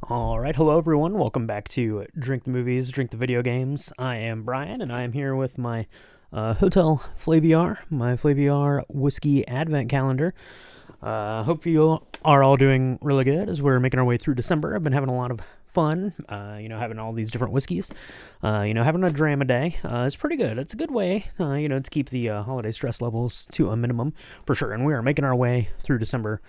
All right, hello everyone. Welcome back to Drink the Movies, Drink the Video Games. I am Brian, and I am here with my Hotel Flaviar, my Flaviar Whiskey Advent Calendar. Hope you are all doing really good as we're making our way through December. I've been having a lot of fun, having all these different whiskeys. Having a dram a day is pretty good. It's a good way, to keep the holiday stress levels to a minimum for sure. And we are making our way through December,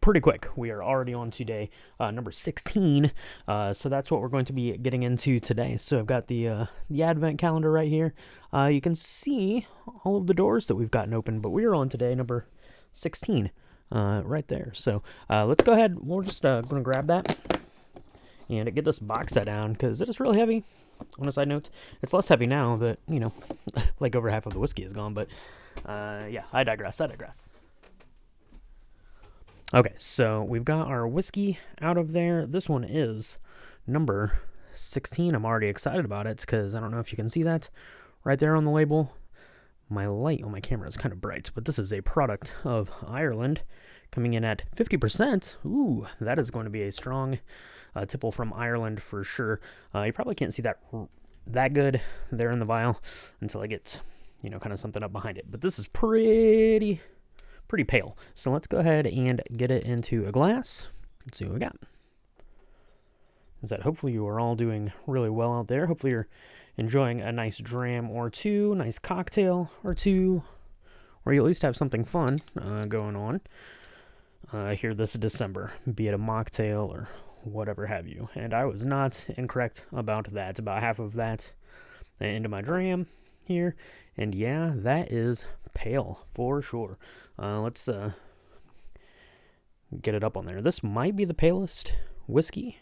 pretty quick. We are already on to day number 16, so that's what we're going to be getting into today. So I've got the Advent calendar right here. You can see all of the doors that we've gotten open, but we are on today number 16. Right there. So let's go ahead. We're just going to grab that and get this box set down because it is really heavy. On a side note, it's less heavy now that, like over half of the whiskey is gone. But I digress. Okay, so we've got our whiskey out of there. This one is number 16. I'm already excited about it because I don't know if you can see that right there on the label. My light on my camera is kind of bright, but this is a product of Ireland, coming in at 50%. Ooh, that is going to be a strong tipple from Ireland for sure. You probably can't see that good there in the vial until I get, kind of something up behind it. But this is pretty pale. So let's go ahead and get it into a glass. Let's see what we got. Hopefully you are all doing really well out there. Hopefully you're enjoying a nice dram or two, nice cocktail or two, or you at least have something fun going on here this December, be it a mocktail or whatever have you. And I was not incorrect about that. About half of that into my dram here, and yeah, that is pale for sure. Let's get it up on there. This might be the palest whiskey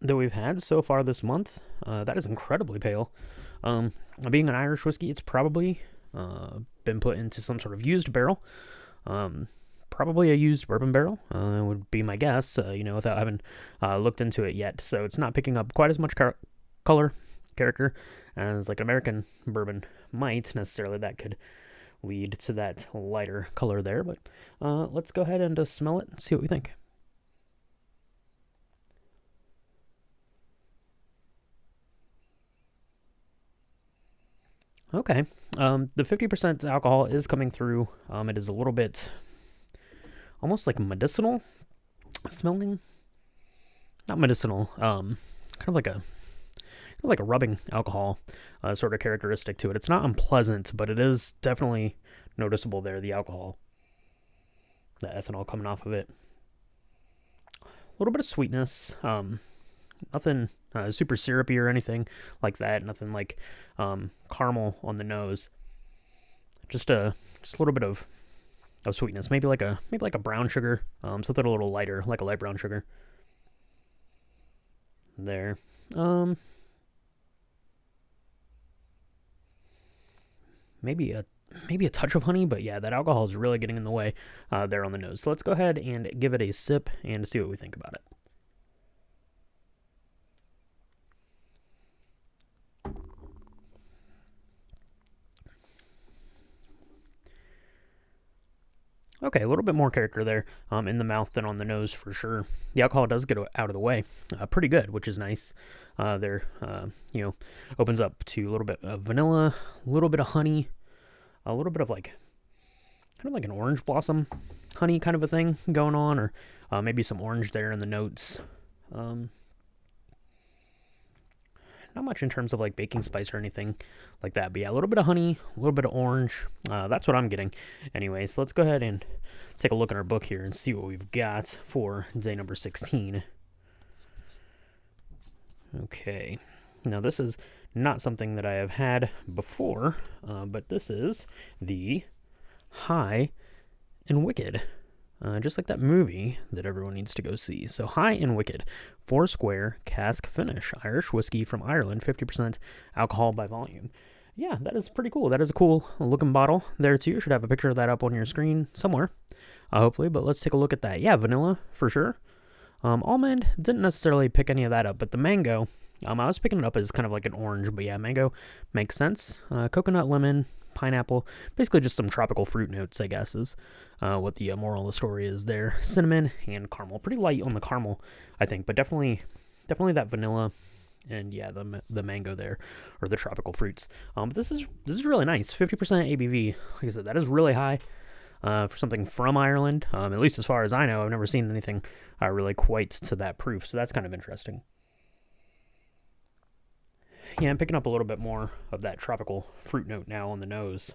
that we've had so far this month. That is incredibly pale. Being an Irish whiskey, it's probably been put into some sort of used barrel. Probably a used bourbon barrel would be my guess, without having looked into it yet. So it's not picking up quite as much color character as like an American bourbon might necessarily. That could lead to that lighter color there. But let's go ahead and smell it and see what we think. Okay, the 50% alcohol is coming through. It is a little bit almost like medicinal smelling. Not medicinal, kind of like a rubbing alcohol sort of characteristic to it. It's not unpleasant, but it is definitely noticeable there, the alcohol. The ethanol coming off of it. A little bit of sweetness. Nothing super syrupy or anything like that. Nothing like caramel on the nose. Just a little bit of sweetness. Maybe like a brown sugar. Something a little lighter, like a light brown sugar. There. Maybe a touch of honey, but yeah, that alcohol is really getting in the way there on the nose. So let's go ahead and give it a sip and see what we think about it. Okay, a little bit more character there in the mouth than on the nose for sure. The alcohol does get out of the way pretty good, which is nice. Opens up to a little bit of vanilla, a little bit of honey, a little bit of kind of like an orange blossom honey kind of a thing going on, or maybe some orange there in the notes. Not much in terms of like baking spice or anything like that. But yeah, a little bit of honey, a little bit of orange. That's what I'm getting. Anyway, so let's go ahead and take a look at our book here and see what we've got for day number 16. Okay. Now this is not something that I have had before, but this is the High and Wicked. Just like that movie that everyone needs to go see. So High and Wicked, 4-square cask finish, Irish whiskey from Ireland, 50% alcohol by volume. Yeah, that is pretty cool. That is a cool looking bottle there too. You should have a picture of that up on your screen somewhere, hopefully. But let's take a look at that. Yeah, vanilla for sure. Almond, didn't necessarily pick any of that up, but the mango, I was picking it up as kind of like an orange, but yeah, mango makes sense. Coconut, lemon, pineapple, basically just some tropical fruit notes, I guess, is what the moral of the story is there. Cinnamon and caramel, pretty light on the caramel, I think, but definitely that vanilla and yeah, the mango there, or the tropical fruits. But this is really nice. 50% ABV. Like I said, that is really high for something from Ireland. At least as far as I know, I've never seen anything really quite to that proof. So that's kind of interesting. Yeah, I'm picking up a little bit more of that tropical fruit note now on the nose.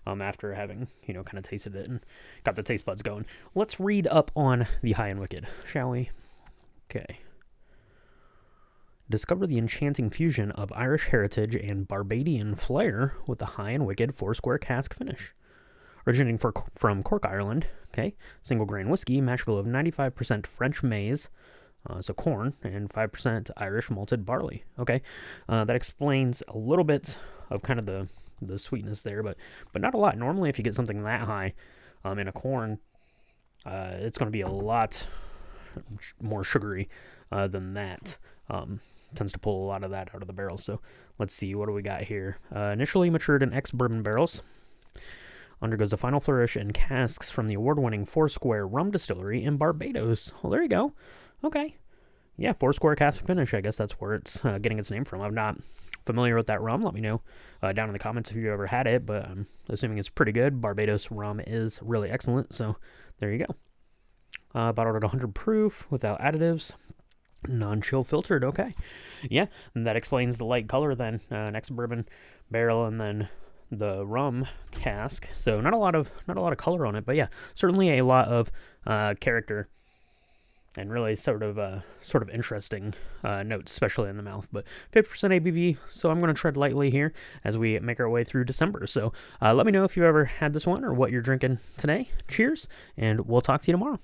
After having, kind of tasted it and got the taste buds going. Let's read up on the High and Wicked, shall we? Okay. Discover the enchanting fusion of Irish heritage and Barbadian flair with the High and Wicked 4-square cask finish. Originating from Cork, Ireland, okay, single grain whiskey, mash bill of 95% French maize, so corn, and 5% Irish malted barley. Okay, that explains a little bit of kind of the sweetness there, but not a lot. Normally, if you get something that high in a corn, it's going to be a lot more sugary than that. Tends to pull a lot of that out of the barrels. So let's see, what do we got here? Initially matured in ex-bourbon barrels, undergoes a final flourish in casks from the award-winning 4-square rum distillery in Barbados. Well, there you go. Okay. Yeah, 4-square cask finish. I guess that's where it's getting its name from. I'm not familiar with that rum. Let me know down in the comments if you ever had it, but I'm assuming it's pretty good. Barbados rum is really excellent, so there you go. Bottled at 100 proof without additives. Non-chill filtered. Okay. Yeah, and that explains the light color then. An ex-bourbon barrel and then the rum cask. So not a lot of color on it, but yeah, certainly a lot of character and really sort of interesting notes, especially in the mouth. But 50% ABV, so I'm going to tread lightly here as we make our way through December. So let me know if you ever had this one or what you're drinking today. Cheers, and we'll talk to you tomorrow.